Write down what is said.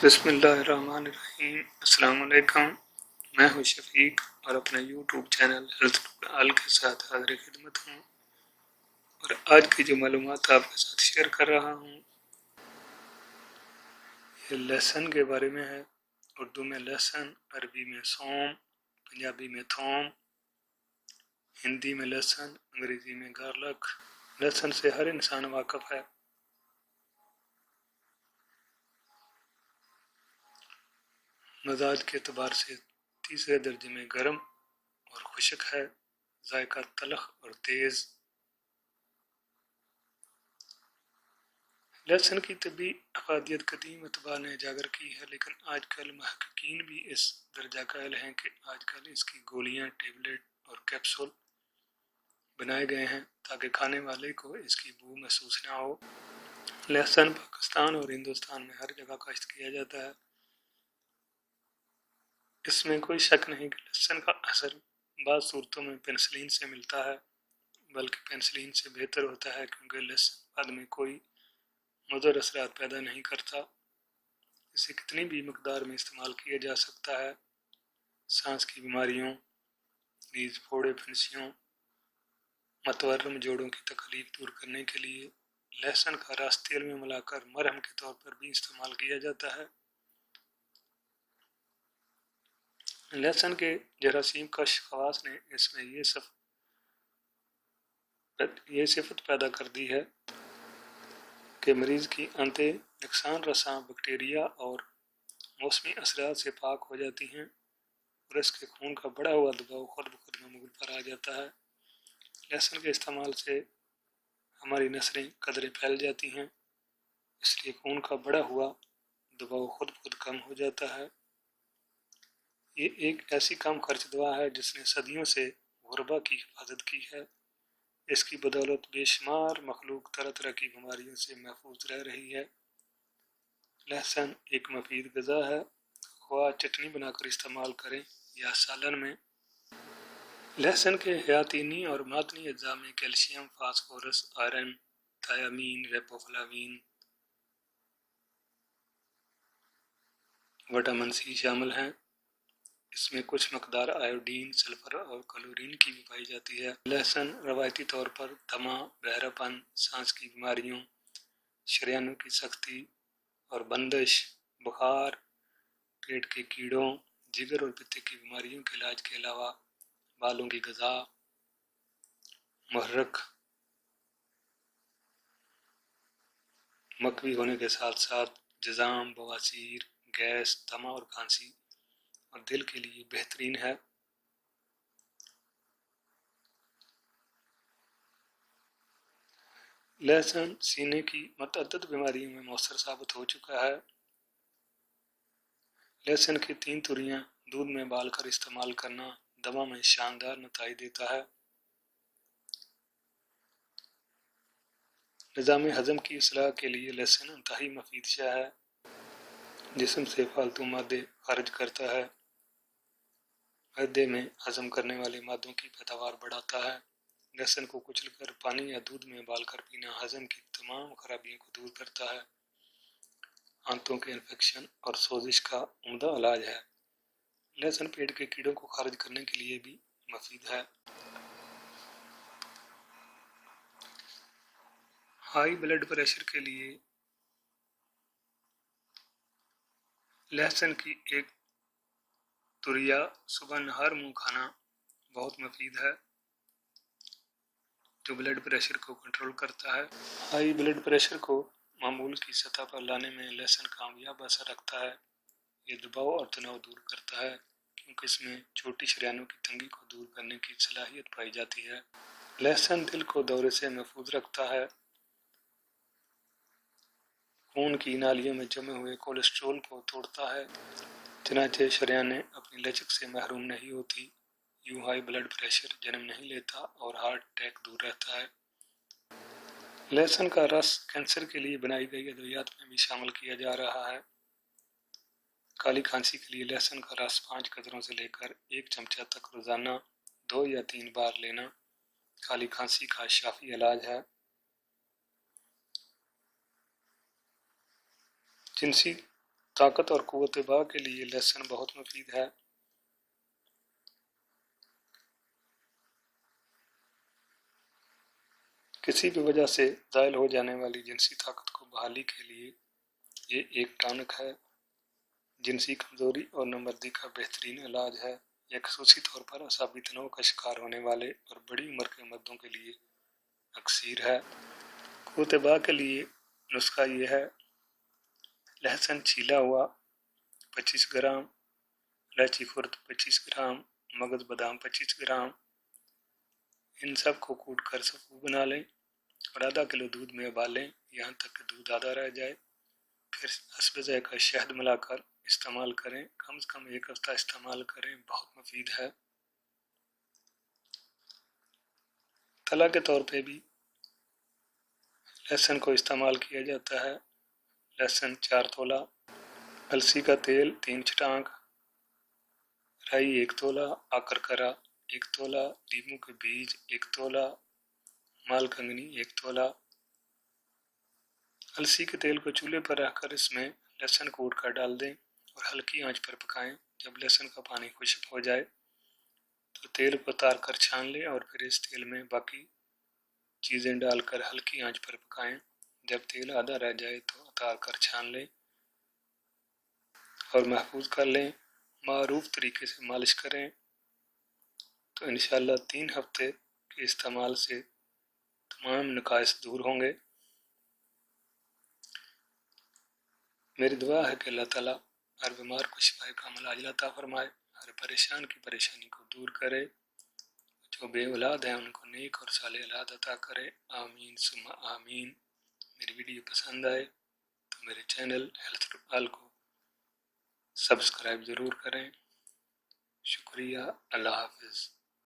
بسم اللہ الرحمن الرحیم۔ السلام علیکم، میں ہوں شفیق اور اپنے یوٹیوب چینل ہیلتھ ٹوٹوریل کے ساتھ حاضر خدمت ہوں، اور آج کی جو معلومات آپ کے ساتھ شیئر کر رہا ہوں یہ لہسن کے بارے میں ہے۔ اردو میں لہسن، عربی میں سوم، پنجابی میں تھوم، ہندی میں لہسن، انگریزی میں گارلک۔ لہسن سے ہر انسان واقف ہے۔ مزاج کے اعتبار سے تیسرے درجے میں گرم اور خشک ہے، ذائقہ تلخ اور تیز۔ لہسن کی طبی افادیت قدیم اعتبار نے اجاگر کی ہے، لیکن آج کل محققین بھی اس درجہ قائل ہیں کہ آج کل اس کی گولیاں، ٹیبلٹ اور کیپسول بنائے گئے ہیں تاکہ کھانے والے کو اس کی بو محسوس نہ ہو۔ لہسن پاکستان اور ہندوستان میں ہر جگہ کاشت کیا جاتا ہے۔ اس میں کوئی شک نہیں کہ لہسن کا اثر بعض صورتوں میں پینسلین سے ملتا ہے، بلکہ پینسلین سے بہتر ہوتا ہے، کیونکہ لہسن بعد میں کوئی مضر اثرات پیدا نہیں کرتا۔ اسے کتنی بھی مقدار میں استعمال کیا جا سکتا ہے۔ سانس کی بیماریوں، نیز پھوڑے، پھنسیوں، متورم جوڑوں کی تکلیف دور کرنے کے لیے لہسن کا رس تیل میں ملا کر مرہم کے طور پر بھی استعمال کیا جاتا ہے۔ لہسن کے جراثیم کش خواص نے اس میں یہ صفت پیدا کر دی ہے کہ مریض کی آنتیں نقصان رساں بیکٹیریا اور موسمی اثرات سے پاک ہو جاتی ہیں، اور اس کے خون کا بڑھا ہوا دباؤ خود بخود معمول پر آ جاتا ہے۔ لہسن کے استعمال سے ہماری نسیں قدرے پھیل جاتی ہیں، اس لیے خون کا بڑھا ہوا دباؤ خود بخود کم ہو جاتا ہے۔ یہ ایک ایسی کم خرچ دوا ہے جس نے صدیوں سے غربا کی حفاظت کی ہے۔ اس کی بدولت بے شمار مخلوق طرح طرح کی بیماریوں سے محفوظ رہ رہی ہے۔ لہسن ایک مفید غذا ہے، خواہ چٹنی بنا کر استعمال کریں یا سالن میں۔ لہسن کے حیاتینی اور معدنی اجزاء میں calcium, phosphorus, iron, thiamine, riboflavin, vitamin C شامل ہیں۔ اس میں کچھ مقدار آیوڈین، سلفر اور کلورین کی بھی پائی جاتی ہے۔ لہسن روایتی طور پر دمہ، بہرا پن، سانس کی بیماریوں، شریانوں کی سختی اور بندش، بخار، پیٹ کے کیڑوں، جگر اور پتے کی بیماریوں کے علاج کے علاوہ بالوں کی غذا، محرک، مکوی ہونے کے ساتھ ساتھ جذام، بواسیر، گیس، دمہ اور کھانسی اور دل کے لیے بہترین ہے۔ لہسن سینے کی متعدد بیماریوں میں مؤثر ثابت ہو چکا ہے۔ لہسن کی 3 توریاں دودھ میں ابال کر استعمال کرنا دما میں شاندار نتائج دیتا ہے۔ نظام ہضم کی اصلاح کے لیے لہسن انتہائی مفید شے ہے۔ جسم سے فالتو مادے خارج کرتا ہے، معدے میں ہضم کرنے والے مادوں کی پیداوار بڑھاتا ہے۔ لہسن کو کچل کر پانی یا دودھ میں ابال کر پینا ہضم کی تمام خرابیوں کو دور کرتا ہے۔ آنتوں کے انفیکشن اور سوزش کا عمدہ علاج ہے۔ لہسن پیٹ کے کیڑوں کو خارج کرنے کے لیے بھی مفید ہے۔ ہائی بلڈ پریشر کے لیے لہسن کی ایک توریا صبح نہار منہ کھانا بہت مفید ہے، جو بلڈ پریشر کو کنٹرول کرتا ہے۔ ہائی بلڈ پریشر کو معمول کی سطح پر لانے میں لہسن کامیاب اثر رکھتا ہے۔ یہ دباؤ اور تناؤ دور کرتا ہے، کیونکہ اس میں چھوٹی شریانوں کی تنگی کو دور کرنے کی صلاحیت پائی جاتی ہے۔ لہسن دل کو دورے سے محفوظ رکھتا ہے، خون کی نالیوں میں جمے ہوئے کولیسٹرول کو توڑتا ہے، چنانچہ شریانیں اپنی لچک سے محروم نہیں ہوتی۔ یوں ہائی بلڈ پریشر جنم نہیں لیتا اور ہارٹ اٹیک دور رہتا ہے۔ لہسن کا رس کینسر کے لیے بنائی گئی ادویات میں بھی شامل کیا جا رہا ہے۔ کالی کھانسی کے لیے لہسن کا رس 5 قطروں سے لے کر 1 چمچہ تک روزانہ 2 یا 3 بار لینا کالی کھانسی کا شافی علاج ہے۔ جنسی طاقت اور قوت باہ کے لیے لہسن بہت مفید ہے۔ کسی بھی وجہ سے زائل ہو جانے والی جنسی طاقت کو بحالی کے لیے یہ ایک ٹانک ہے۔ جنسی کمزوری اور نامردی کا بہترین علاج ہے۔ یہ خصوصی طور پر اعصابی تناؤ کا شکار ہونے والے اور بڑی عمر کے مردوں کے لیے اکثیر ہے۔ قوت باہ کے لیے نسخہ یہ ہے: لہسن چھیلا ہوا 25 گرام، الائچی خرد 25 گرام، مغز بادام 25 گرام۔ ان سب کو کوٹ کر صفو بنا لیں اور آدھا کلو دودھ میں ابالیں یہاں تک کہ دودھ آدھا رہ جائے۔ پھر حسب ذائقہ شہد ملا کر استعمال کریں۔ کم از کم 1 ہفتہ استعمال کریں، بہت مفید ہے۔ طلا کے طور پہ بھی لہسن کو استعمال کیا جاتا ہے۔ لہسن 4 تولہ، السی کا تیل 3 چٹانک، رائی 1 تولہ، آکر کرا 1 تولہ، لیموں کے بیج 1 تولہ، مال کنگنی 1 تولہ۔ السی کے تیل کو چولہے پر رکھ کر اس میں لہسن کوٹ کر ڈال دیں اور ہلکی آنچ پر پکائیں۔ جب لہسن کا پانی خشک ہو جائے تو تیل کو اتار کر چھان لیں اور پھر اس تیل میں باقی چیزیں ڈال کر ہلکی آنچ پر پکائیں۔ جب تیل آدھا رہ جائے تو اتار کر چھان لیں اور محفوظ کر لیں۔ معروف طریقے سے مالش کریں تو انشاءاللہ 3 ہفتے کے استعمال سے تمام نقائص دور ہوں گے۔ میری دعا ہے کہ اللہ تعالیٰ ہر بیمار کو شفا کامل عاجلہ عطا فرمائے، ہر پریشان کی پریشانی کو دور کرے، جو بے اولاد ہیں ان کو نیک اور صالح اولاد عطا کرے، آمین ثم آمین۔ میری ویڈیو پسند آئے تو میرے چینل ہیلتھ ٹوپال کو سبسکرائب ضرور کریں۔ شکریہ، اللہ حافظ۔